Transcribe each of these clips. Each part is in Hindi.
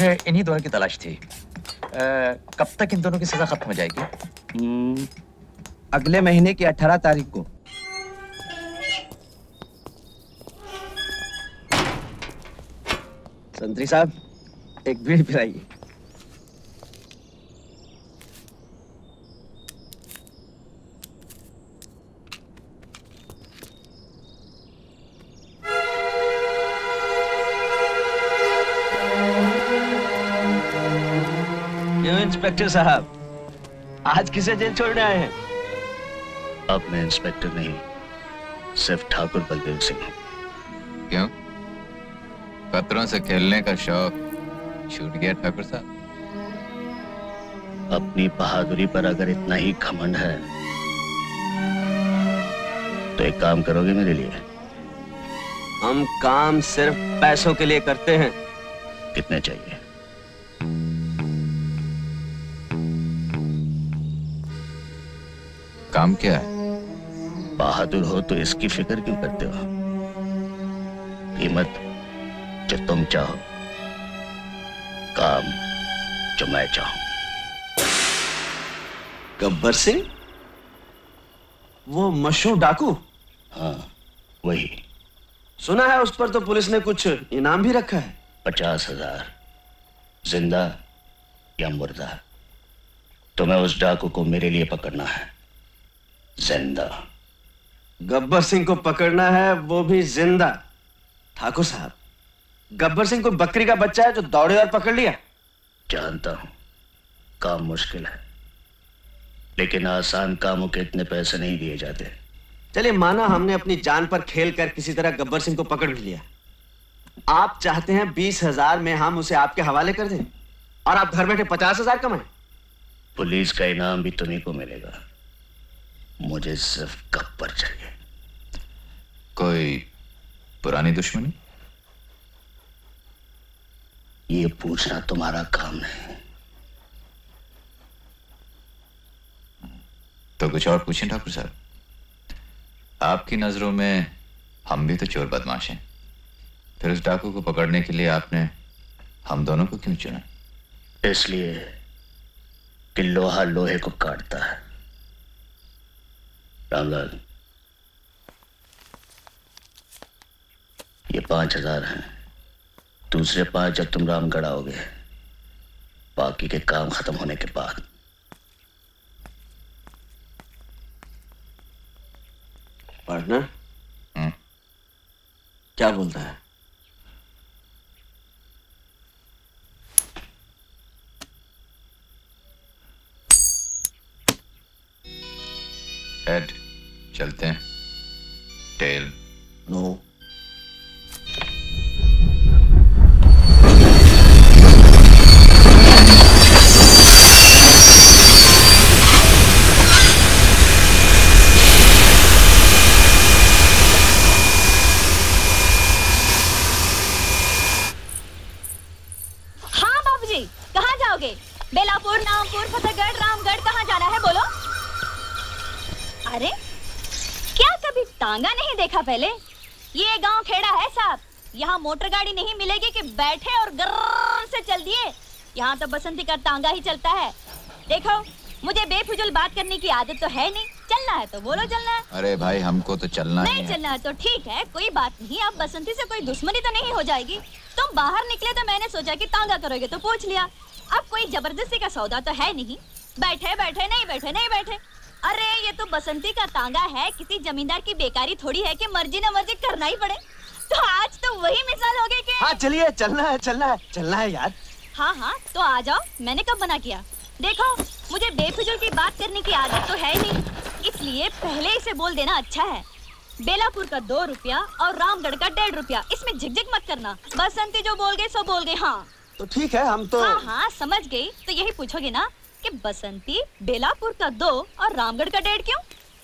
मुझे इन्हीं दोनों की तलाश थी। कब तक इन दोनों की सजा खत्म हो जाएगी? अगले महीने की 18 तारीख को। संतरी साहब, एक बीड़ी पिलाइए। इंस्पेक्टर साहब, आज किसे जेल छोड़ने आए हैं? अब मैं इंस्पेक्टर नहीं, सिर्फ ठाकुर बलदेव सिंह हूं। क्यों? खतरों से खेलने का शौक छूट गया ठाकुर साहब? अपनी बहादुरी पर अगर इतना ही घमंड है तो एक काम करोगे मेरे लिए? हम काम सिर्फ पैसों के लिए करते हैं। कितने चाहिए? काम क्या है? बहादुर हो तो इसकी फिक्र क्यों करते हो? कीमत जो तुम चाहो, काम जो मैं चाहूं। गब्बर सिंह, वो मशहूर डाकू? हाँ, वही। सुना है उस पर तो पुलिस ने कुछ इनाम भी रखा है। 50,000, जिंदा या मुर्दा। तुम्हें उस डाकू को मेरे लिए पकड़ना है, जिंदा। गब्बर सिंह को पकड़ना है, वो भी जिंदा। ठाकुर साहब, गब्बर सिंह को बकरी का बच्चा है जो दौड़े और पकड़ लिया। जानता हूं काम मुश्किल है, लेकिन आसान कामों के इतने पैसे नहीं दिए जाते। चलिए माना हमने अपनी जान पर खेल कर किसी तरह गब्बर सिंह को पकड़ भी लिया। आप चाहते हैं 20,000 में हम उसे आपके हवाले कर दें और आप घर बैठे 50,000 कमाएं? पुलिस का इनाम भी तुम्हीं को मिलेगा, मुझे सिर्फ गब्बर चाहिए। कोई पुरानी दुश्मनी? ये पूछना तुम्हारा काम नहीं। तो कुछ और पूछें ठाकुर साहब। आपकी नजरों में हम भी तो चोर बदमाश हैं, फिर उस डाकू को पकड़ने के लिए आपने हम दोनों को क्यों चुना? इसलिए कि लोहा लोहे को काटता है। रामलाल, ये 5,000 हैं। दूसरे 5 जब तुम रामगढ़ आओगे, बाकी के काम खत्म होने के बाद। पार्टनर, क्या बोलता है? हेड चलते हैं, टेल नो। बेलापुर, नामपुर, फतेहगढ़, रामगढ़, कहाँ जाना है बोलो? अरे क्या कभी तांगा नहीं देखा पहले? ये गांव खेड़ा है साहब, यहाँ मोटर गाड़ी नहीं मिलेगी कि बैठे और गर्र से चल दिए। यहाँ तो बसंती का तांगा ही चलता है। देखो, मुझे बेफिजूल बात करने की आदत तो है नहीं। चलना है तो बोलो चलना है। अरे भाई हमको तो चलना नहीं चलना है तो ठीक है, कोई बात नहीं। अब बसंती से कोई दुश्मनी तो नहीं हो जाएगी। तुम बाहर निकले तो मैंने सोचा कि तांगा करोगे तो पूछ लिया। अब कोई जबरदस्ती का सौदा तो है नहीं। बैठे बैठे नहीं बैठे नहीं बैठे। अरे ये तो बसंती का तांगा है, किसी जमींदार की बेकारी थोड़ी है कि मर्जी न मर्जी करना ही पड़े। तो आज तो वही मिसाल हो गई कि हाँ चलिए, चलना है चलना है चलना है यार। हाँ हाँ तो आ जाओ, मैंने कब मना किया? देखो, मुझे बेफिजूल की बात करने की आदत तो है नहीं, इसलिए पहले इसे बोल देना अच्छा है। बेलापुर का 2 रुपया और रामगढ़ का 1.5 रुपया, इसमें झिकझिक मत करना। बसंती जो बोल गए सो बोल गए। हाँ तो ठीक है, हम तो हाँ हाँ समझ गई। तो यही पूछोगे ना कि बसंती बेलापुर का 2 और रामगढ़ का 1.5 क्यों?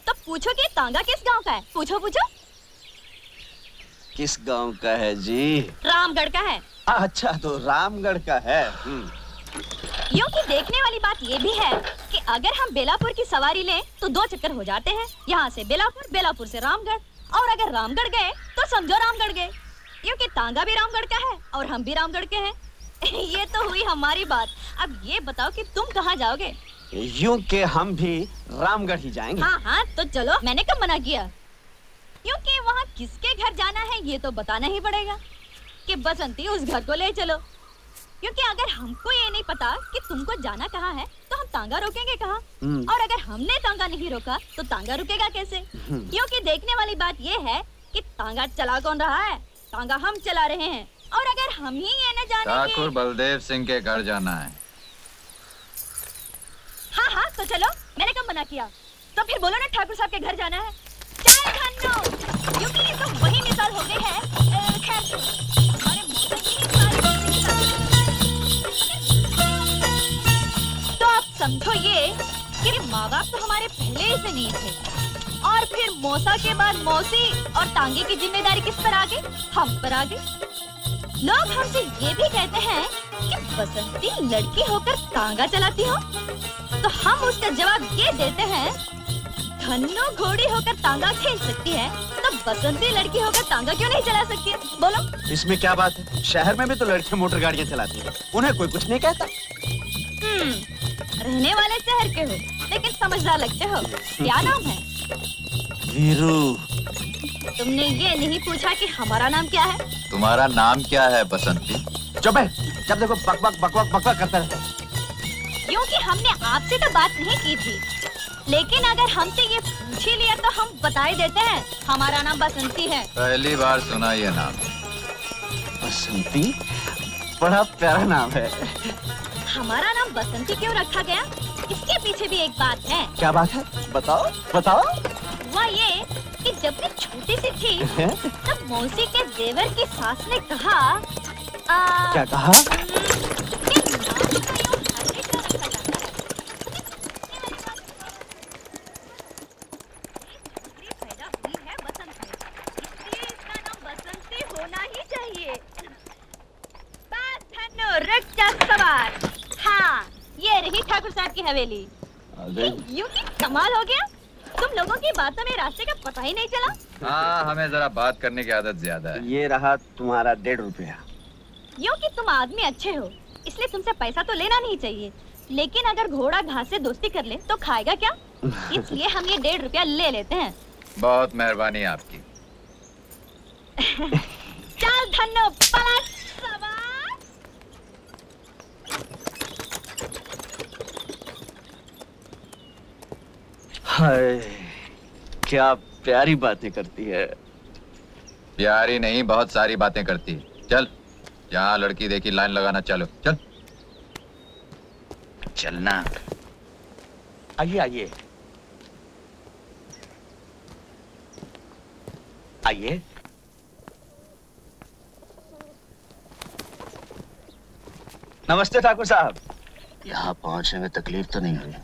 तो पूछो कि तांगा किस गांव का है? पूछो पूछो। किस गांव का है जी? रामगढ़ का है। अच्छा तो रामगढ़ का है। यूं कि देखने वाली बात ये भी है कि अगर हम बेलापुर की सवारी लें तो 2 चक्कर हो जाते हैं। यहाँ से बेलापुर, बेलापुर से रामगढ़, और अगर रामगढ़ गए तो समझो रामगढ़ गए। यूं कि तांगा भी रामगढ़ का है और हम भी रामगढ़ के हैं। ये तो हुई हमारी बात। अब ये बताओ कि तुम कहाँ जाओगे? यूं के हम भी रामगढ़ ही जाएंगे। हाँ हाँ तो चलो, मैंने कब मना किया? क्योंकि वहाँ किसके घर जाना है ये तो बताना ही पड़ेगा कि बसंती उस घर को ले चलो। क्योंकि अगर हमको ये नहीं पता कि तुमको जाना कहाँ है तो हम तांगा रोकेंगे कहाँ? और अगर हमने तांगा नहीं रोका तो तांगा रुकेगा कैसे? क्योंकि देखने वाली बात ये है कि तांगा चला कौन रहा है? तांगा हम चला रहे हैं। और अगर हम ही ये न जाने ठाकुर बलदेव सिंह के घर जाना है। हाँ हाँ तो चलो, मैंने कब मना किया? तो फिर बोलो ना ठाकुर साहब के घर जाना है। चाय खानो, क्योंकि ये तो वही मिसाल हो गई है। खैर हमारे मौसम की तो आप समझो ये कि माँ बाप तो हमारे पहले ही से नहीं थे, और फिर मौसा के बाद मौसी और तांगे की जिम्मेदारी किस पर आ गई? हम पर आ गई। लोग हमसे ये भी कहते हैं कि बसंती लड़की होकर तांगा चलाती हो, तो हम उसका जवाब ये देते हैं, धन्नो घोड़ी होकर तांगा खेल सकती है तो बसंती लड़की होकर तांगा क्यों नहीं चला सकती है? बोलो। इसमें क्या बात है? शहर में भी तो लड़कियां मोटर गाड़ियां चलाती हैं, उन्हें कोई कुछ नहीं कहता। रहने वाले शहर के हो लेकिन समझदार लगते हो। क्या नाम है? वीरू। तुमने ये नहीं पूछा कि हमारा नाम क्या है? तुम्हारा नाम क्या है बसंती? चुप है, जब देखो बकबक बकबक बकबक करता रहता है। क्योंकि हमने आपसे तो बात नहीं की थी, लेकिन अगर हमसे ये पूछ ही लिया तो हम बता ही देते हैं, हमारा नाम बसंती है। पहली बार सुना ये नाम। बसंती? बड़ा प्यारा नाम है। हमारा नाम बसंती क्यों रखा गया? इसके पीछे भी एक बात है। क्या बात है? बताओ बताओ। हुआ ये कि जब मैं छोटी सी थी तब मौसी के देवर की सास ने कहा क्या कहा? हाँ, ये रही ठाकुर साहब की हवेली। यूं की कमाल हो गया, तुम लोगों की बातों में रास्ते का पता ही नहीं चला। हाँ, हमें जरा बात करने की आदत ज्यादा है। ये रहा तुम्हारा 1.5 रुपया। यूं कि तुम आदमी अच्छे हो इसलिए तुमसे पैसा तो लेना नहीं चाहिए, लेकिन अगर घोड़ा घास से दोस्ती कर ले तो खाएगा क्या? इसलिए हम ये 1.5 रुपया ले लेते हैं। बहुत मेहरबानी आपकी। चल धन्नो पलट सवार। हाय, क्या प्यारी बातें करती है। प्यारी नहीं, बहुत सारी बातें करती है। चल, जहाँ लड़की देखी लाइन लगाना, चलो चल। चलना। आइए आइए आइए। नमस्ते ठाकुर साहब। यहाँ पहुँचने में तकलीफ तो नहीं हुई?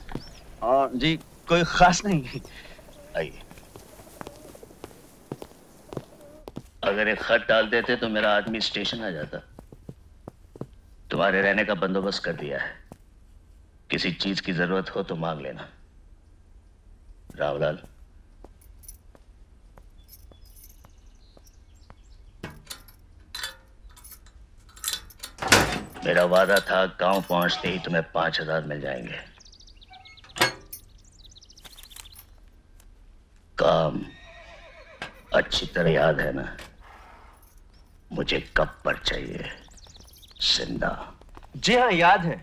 और जी कोई खास नहीं। आइए। अगर एक खत डाल देते तो मेरा आदमी स्टेशन आ जाता। तुम्हारे रहने का बंदोबस्त कर दिया है, किसी चीज की जरूरत हो तो मांग लेना। रावलाल। मेरा वादा था गांव पहुंचते ही तुम्हें 5,000 मिल जाएंगे। काम अच्छी तरह याद है ना? मुझे गब्बर चाहिए, जिंदा। जी हाँ याद है।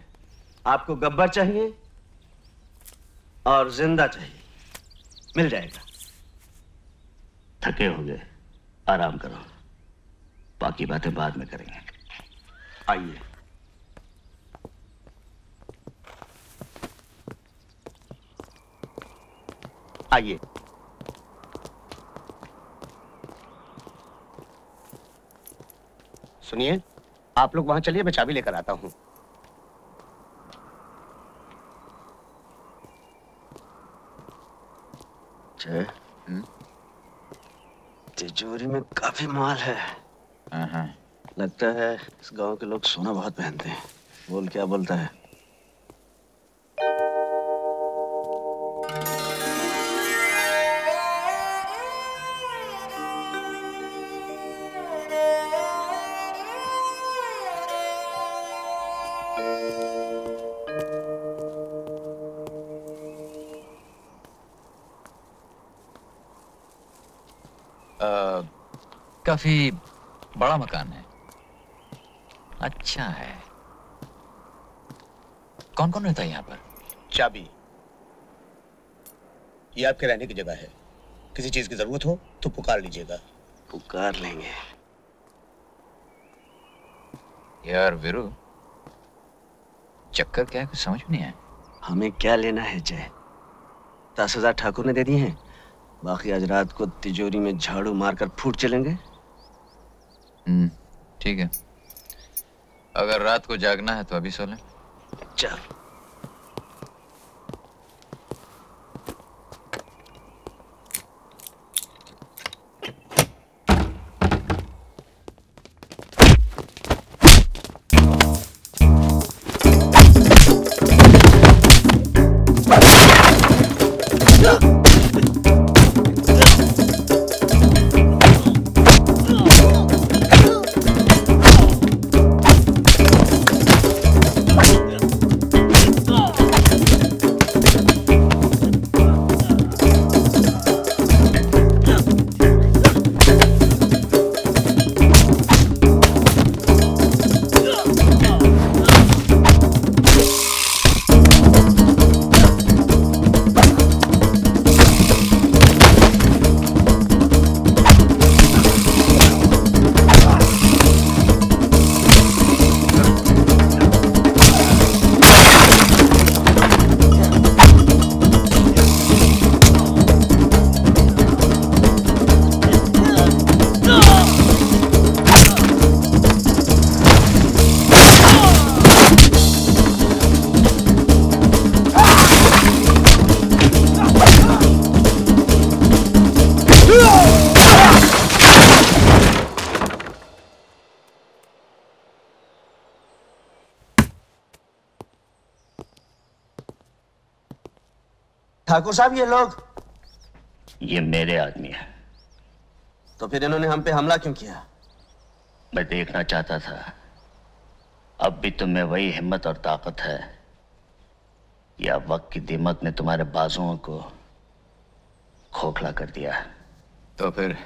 आपको गब्बर चाहिए और जिंदा चाहिए, मिल जाएगा। थके हो गए, आराम करो, बाकी बातें बाद में करेंगे। आइए। आइए। सुनिए, आप लोग वहां चलिए, मैं चाबी लेकर आता हूं। तिजोरी में काफी माल है। लगता है इस गांव के लोग सोना बहुत पहनते हैं। बोल क्या बोलता है? काफी बड़ा मकान है। अच्छा है। कौन कौन रहता है यहाँ पर? चाबी, ये आपके रहने की जगह है। किसी चीज की जरूरत हो तो पुकार लीजिएगा। पुकार लेंगे। यार वीरू, चक्कर क्या है, कुछ समझ में नहीं आया। हमें क्या लेना है जय? 10,000 ठाकुर ने दे दिए हैं, बाकी आज रात को तिजोरी में झाड़ू मारकर फूट चलेंगे। ठीक है, अगर रात को जागना है तो अभी सो लें। चल। ठाकुर साहब, ये लोग? ये मेरे आदमी है। तो फिर इन्होंने हम पे हमला क्यों किया? मैं देखना चाहता था अब भी तुम्हें वही हिम्मत और ताकत है या वक्त की दीमक ने तुम्हारे बाजुओं को खोखला कर दिया। तो फिर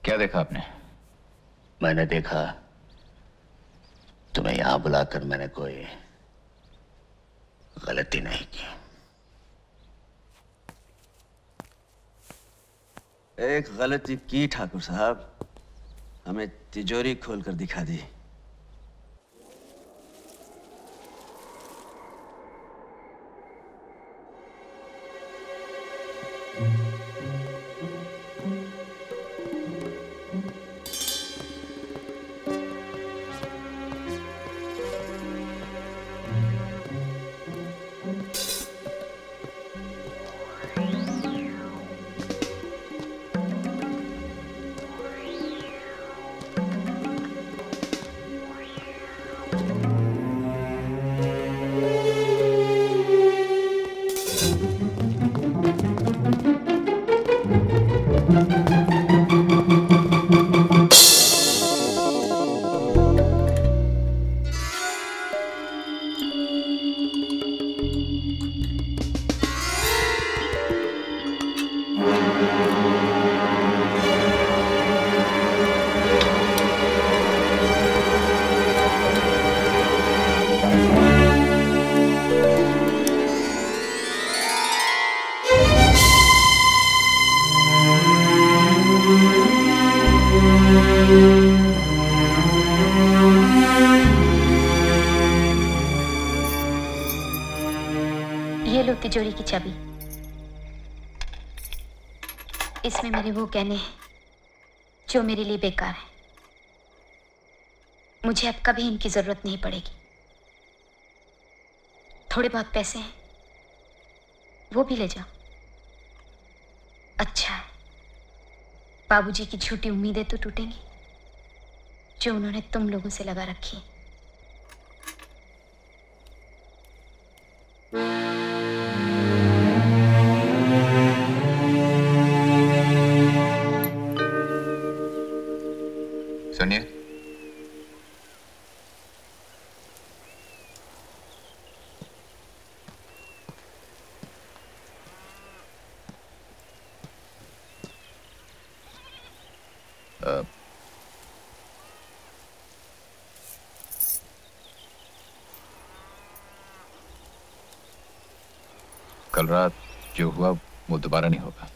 क्या देखा आपने? मैंने देखा तुम्हें यहां बुलाकर मैंने कोई गलती नहीं की। एक गलती की ठाकुर साहब, हमें तिजोरी खोलकर दिखा दी। तिजोरी की चाबी। इसमें मेरे वो गहने हैं जो मेरे लिए बेकार हैं। मुझे अब कभी इनकी जरूरत नहीं पड़ेगी। थोड़े बहुत पैसे हैं, वो भी ले जाओ। अच्छा है, बाबूजी की झूठी उम्मीदें तो टूटेंगी जो उन्होंने तुम लोगों से लगा रखी। सुनिए, कल रात जो हुआ वो दोबारा नहीं होगा।